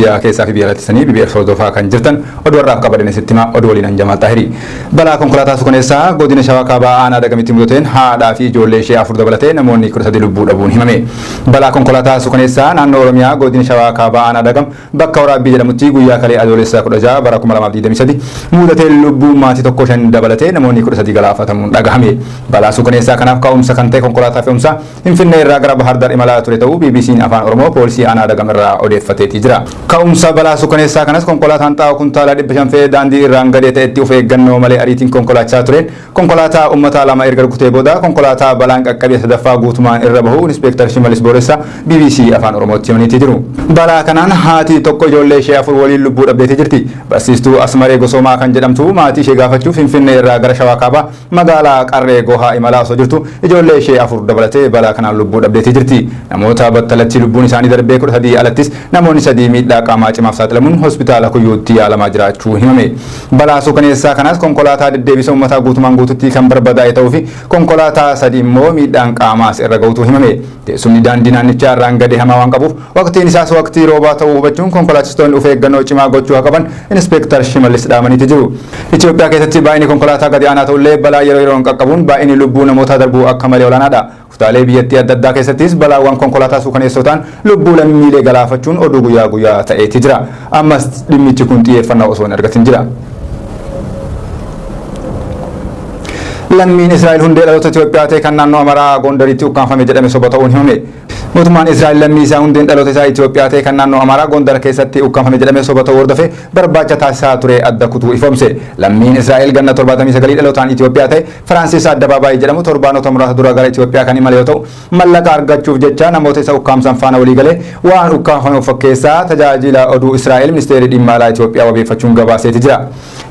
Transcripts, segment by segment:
biyya keessaa fi biyya alatti BBS hordofaa kan jirtan oduu warraaf qabadeen sittima oduu waliin Jamal Tahiri. Balaa konkolaataa suukaneessaa godina Shawaa Kaabaa aanaa Dagamitti mudateen haadhaa fi ijoollee ishee 4 dabalatee namoonni 13 lubbuu dhabuun himame. Balaa konkolaataa suukaneessaa naannoo Oromiyaa godina Shawaa Kaabaa aanaa Dagam bakka waraabbii jedhamutti guyyaa kalee adoolessa 16 bara 2023 mudatee lubbuu maatii tokko 5 dabalatee namoonni 13 galaafatamuun dhagahame. Balaa suukaneessaa kanaaf ka'umsa kan ta'e konkolaataa fe'umsaa Finfinnee irraa gara Bahar Dar imalaa ture ta'uu BBC'n Afaan Oromoo poolisii aanaa Dagam irraa odeeffateeti jira. Ka'umsa balaa suukaneessaa kanas konkolaataan xaa'oo kuntaala 500 fe'ee daandii irraan gadee ta'etti of eeggannoo malee ariitiin konkolaachaa tureen konkolaataa uummataa lama erga rukutee booda konkolaataa balaan qaqqabee sadaffaa guutumaan irra bahu Inspektar Shimalis Booressa BBC Afaan Oromootti himaniiti jiru. Balaa kanaan haati tokko ijoollee ishee 4 waliin lubbuu dhabdeeti jirti. Barsiistuu Asmaree Gosoomaa kan jedhamtu maatii ishee gaafachuuf Finfinnee irraa gara Shawaa Kaabaa magaalaa Qarree Gohaa imalaa osoo jirtu ijoollee ishee 4 dabalatee balaa kanaan lubbuu dhabdeeti jirti. Namoota battalatti lubbuun isaanii darbee 13 alattis namoonni 3 miidhaa qaamaa cimaaf saaxilamuun hospitaala Kuyyuutti yaalamaa jiraachuu himame. Balaa suukaneessaa kanas konkolaataa deddeebisa uummataa guutumaan guututti kan barbadaa'e ta'uu fi konkolaataa 3 immoo miidhaan qaamaas irra ga'uutu himame. Teessumni daandii naannichaa irraan gadee hamaa waan qabuuf waqtiin isaas waqtii roobaa ta'uu hubachuun konkolaachistoonni of eeggannoo cimaa gochuu qaban Inspektar Shimalis dhaamaniiti jiru. Itoophiyaa keessatti baay'inni konkolaataa gadi aanaa ta'ullee balaa yeroo yeroon qaqqabuun baay'inni lubbuu namootaa darbuu akka malee olaanaadha. Kutaalee biyyattii adda addaa keessattis balaawwan konkolaataa suukaneessotaan lubbuu lammiilee galaafachuun oduu guyyaa guyyaa ta'eeti jira. Ammas dhimmichi kun xiyyeeffannaa osoo hin argatin jira. Lammiin Israa'el hundee dhaloota Itoophiyaa ta'e kan naannoo Amaraa Gondaritti ukkaanfame jedhame soba ta'uun himame. Mootummaan Israa'el lammii isaa hundeen dhaloota isaa Itoophiyaa ta'e kan naannoo Amaraa Gondar keessatti ukkaanfame jedhame soba ta'uu hordofee barbaacha taasisaa ture adda kutuu ifomse. Lammiin Israa'el ganna 79 dhalootaan Itoophiyaa ta'e Firaansis Addabaabaayii jedhamu torbaanota muraasa dura gara Itoophiyaa kan imale yoo ta'u mallaqa argachuuf jecha namoota isa ukkaamsan faana walii galee waan ukkaanfame fakkeessaa tajaajila oduu Israa'el ministeerri dhimma alaa Itoophiyaa wabeeffachuun gabaaseeti jira.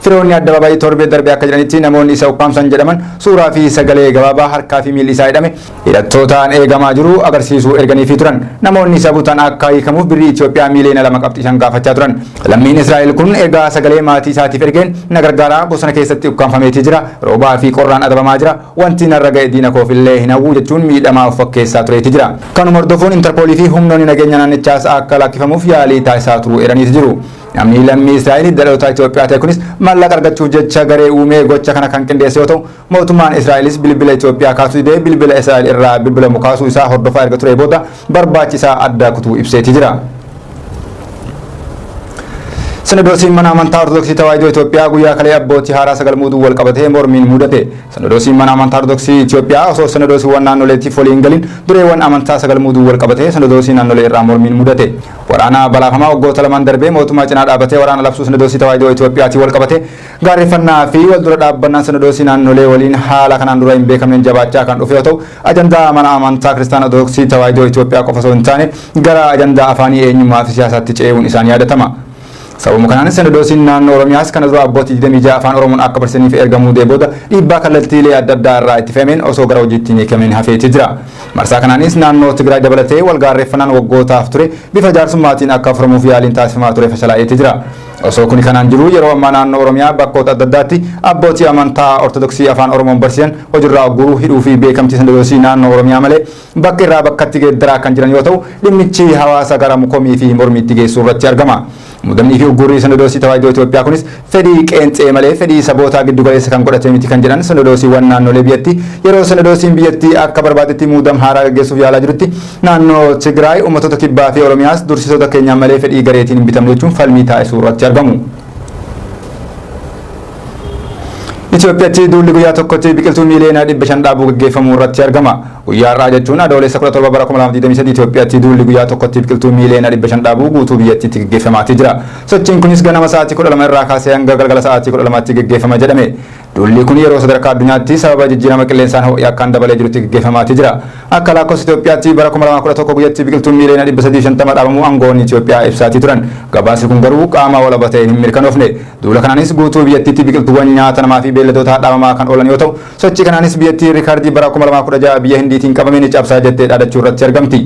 Firoonni Addabaabaayii torbee darbee akka jedhanitti namoonni isa ukkaamsan jedhaman suuraa fi sagalee gabaabaa harkaa fi miilli isaa hidhame hidhattootaan eegamaa jiru agarsiisuu erganiifii turan. Namoonni isa butan akka hiikamuuf birrii Itoophiyaa miiliyoona 2.5 gaafachaa turan. Lammiin Israa'el kun egaa sagalee maatii isaatiif ergeen na gargaaraa bosona keessatti ukkaanfameetii jira. Roobaa fi qorraan adabamaa jira. Wanti narra ga'e diina koofillee hin hawwu jechuun miidhamaa of fakkeessaa tureetii jira. Kanuma hordofuun Interpoolii fi humnoonni nageenya naannichaas akka lakkifamuuf yaalii taasisaa turuu eraniiti jiru. Namni lammii Israa'el dhaloota Itoophiyaa ta'e kunis maallaqa argachuuf jecha garee uumee gocha kana kan qindeesse yoo ta'u mootummaan Israa'elis bilbila Itoophiyaa kaasuu didee bilbila Israa'el irraa bilbila mukaasuu isaa hordofaa erga ture booda barbaachisaa adda kutuu ibseeti jira. Sinadoosiin mana amantaa Ortodoksii Tawaahidoo Itoophiyaa guyyaa kalee abbootii haaraa 9 muuduu wal qabatee mormiin mudate. Sinadoosiin mana amantaa Ortodoksii Itoophiyaa osoo sinadoosiiwwan naannoleetiif waliin galin dureewwan amantaa 9 muuduu wal qabatee sinadoosii naannolee irraa mormiin mudate. Waraana balaafamaa waggoota 2 darbee mootummaa cinaa dhaabatee waraana labsuu sinadoosii Tawaahidoo Itoophiyaatii wal qabatee gaarreeffannaa fi wal dura dhaabbannaan sinadoosii naannolee waliin haala kanaan dura hin beekamneen jabaachaa kan dhufe yoo ta'u ajandaa mana amantaa Kiristaana Ortodoksii Tawaahidoo Itoophiyaa qofa osoo hin taane gara ajandaa afaanii eenyummaa fi siyaasaatti ce'uun isaan yaadatama. Sababuma kanaanis sinadoosiin naannoo Oromiyaas kana dura abbootii 26 afaan Oromoon akka barsiisaniif ergamuu booda dhiibbaa kallattiilee adda addaa irraa itti fe'ameen osoo gara hojiitti hin hiikameen hafeeti jira. Marsaa kanaanis naannoo Tigraay dabalatee wal gaarreeffannaan waggootaaf ture bifa jaarsummaatiin akka furamuuf yaaliin taasifamaa ture fashalaa'eeti jira. Osoo kuni kanaan jiru yeroo ammaa naannoo Oromiyaa bakkoota adda addaatti abbootii amantaa Ortodoksii afaan Oromoon barsiisan hojiirraa guruu hidhuu fi beekamtii sinadoosii naannoo Oromiyaa malee bakka irraa bakkatti geeddaraa kan jiran yoo ta'u dhimmichi hawaasa gara mukomii fi mormiitti geessuu irratti argama. Muudamnii fi uggurrii sinadoosii Tawaahidoo Itoophiyaa kunis fedhii qeenxee malee fedhii sabootaa giddu galeessa kan godhate miti kan jedhan sinadoosiiwwan naannolee biyyattii yeroo sinadoosiin biyyattii akka barbaadetti muudama haaraa gaggeessuuf yaalaa jirutti naannoo Tigraay uummattoota kibbaa fi Oromiyaas dursitoota keenyaan malee fedhii gareetiin hin bitamne jechuun falmii taasisuu irratti argamu. Itoophiyaatti duulli guyyaa tokkotti biqiltuu miiliyoona 500 dhaabuu gaggeeffamuu irratti argama. Guyyaa har'aa jechuun adoolessa 17 bara 2023 Itoophiyaatti duulli guyyaa tokkotti biqiltuu miiliyoona 500 dhaabuu guutuu biyyattiitti gaggeeffamaatii jira. Sochiin kunis ganama sa'aatii 12 irraa kaasee hanga galgala sa'aatii 12tti gaggeeffama jedhame. Duulli kun yeroo sadarkaa addunyaatti sababa jijjiirama qilleensaan ho'i akkaan dabalee jirutti gaggeeffamaatii jira. Akka lakkoofsa Itoophiyaatti bara 2011 guyyatti biqiltuun miiliyoona 350 dhaabamuu aangoonni Itoophiyaa ibsaatii turan. Gabaasni kun garuu qaama walaba ta'een hin mirkanoofne. Duula kanaanis guutuu biyyattiitti biqiltuuwwan nyaata namaa fi beelladoota dhaabamaa kan oolan yoo ta'u sochii kanaanis biyyattii riikaardii bara 2016 biyya Hindiitiin qabameen cabsaa jettee dhaadachuu irratti argamti.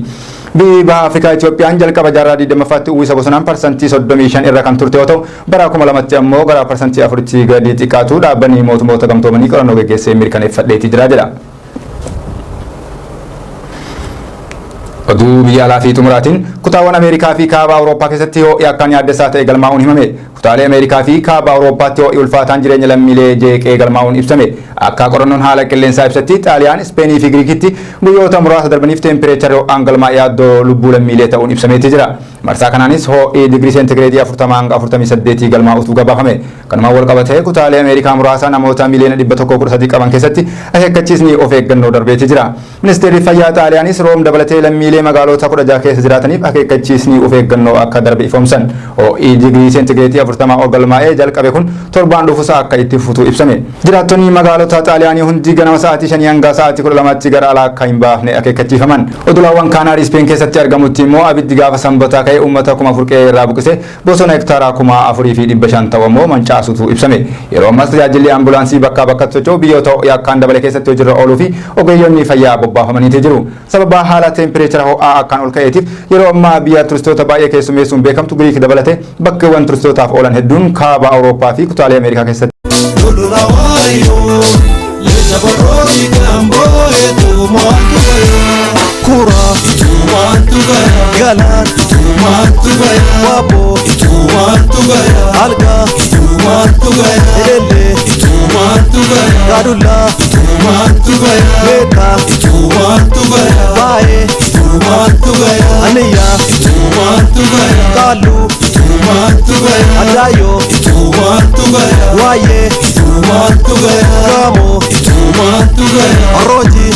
Biyya Afrikaa Itoophiyaan jalqaba jaarraa 20ffaatti uwwisa bosonaan parsantii 35 irra kan turte yoo ta'u bara 2002tti ammoo gara parsantii 4 gadi xiqqaatu dhaabbanni mootummoota gamtoomanii qorannoo gaggeessee mirkaneeffadheetii jira jedha. Oduu biyya alaa fi xumuraatiin kutaawwan Ameerikaa fi kaaba Awurooppaa keessatti ho'i akkaan yaaddeessaa ta'e galmaa'uun himame. Kutaalee Ameerikaa fi kaaba Awurooppaatti ho'i ulfaataan jireenya lammiilee jeeqee galmaa'uun ibsame. Akka qorannoon haala qilleensaa ibsatti Xaaliyaan, Ispeenii fi Giriikitti guyyoota muraasa darbaniif teempireechara ho'aan galmaa'ee yaaddoo lubbuu lammiilee ta'uun ibsameetii jira. Marsaa kanaanis ho'i digirii seentigireedii 40 hanga 48 galmaa'uutu gabaafame. Kanumaan wal qabatee kutaalee Ameerikaa muraasa namoota miliyoona 113 qaban keessatti akeekkachiisni of eeggannoo darbeetii jira. Ministeerri fayyaa Xaaliyaanis roobni dabalatee lammiilee magaalota 16 keessa jiraataniif akeekkachiisni of eeggannoo akka darbe ifoomsan. Ho'i digirii seentigireedii 40 ol galmaa'ee jalqabe kun torbaan dhufuusaa akka itti fufu ibsame. Jiraattonni magaalota Xaaliyaanii hundi ganama sa'aatii 5 hanga sa'aatii 12tti gara alaa akka hin baafne akeekkachiifaman. Odulaawwan Kaanaarii Ispeen keessatti argamutti immoo abiddi gaafa sanbataa ka'ee uummata 1000 irraa buqqise bosona hektaaraa 4500 ta'u immoo mancaasutu ibsame. Yeroo ammas tajaajilli ambulaansii bakkaa bakkatti socho'u biyyoota yakkaan dabale keessatti hojiirra ooluu fi ogeeyyoonni fayyaa bobbaafamanii jiru. Sababa haala teempireechara ho'aa akkaan ol ka'eetiif yeroo ammaa biyya turistoota baay'ee keessummeessuun beekamtu Giriik dabalatee bakkeewwan turistootaaf oolan hedduun kaaba Awurooppaa fi kutaalee Ameerikaa keessatti. Kura Galan Wabo Alga Ele Gadula Meta Bae Aniya Kalu Adayo Waye Kamo Aroji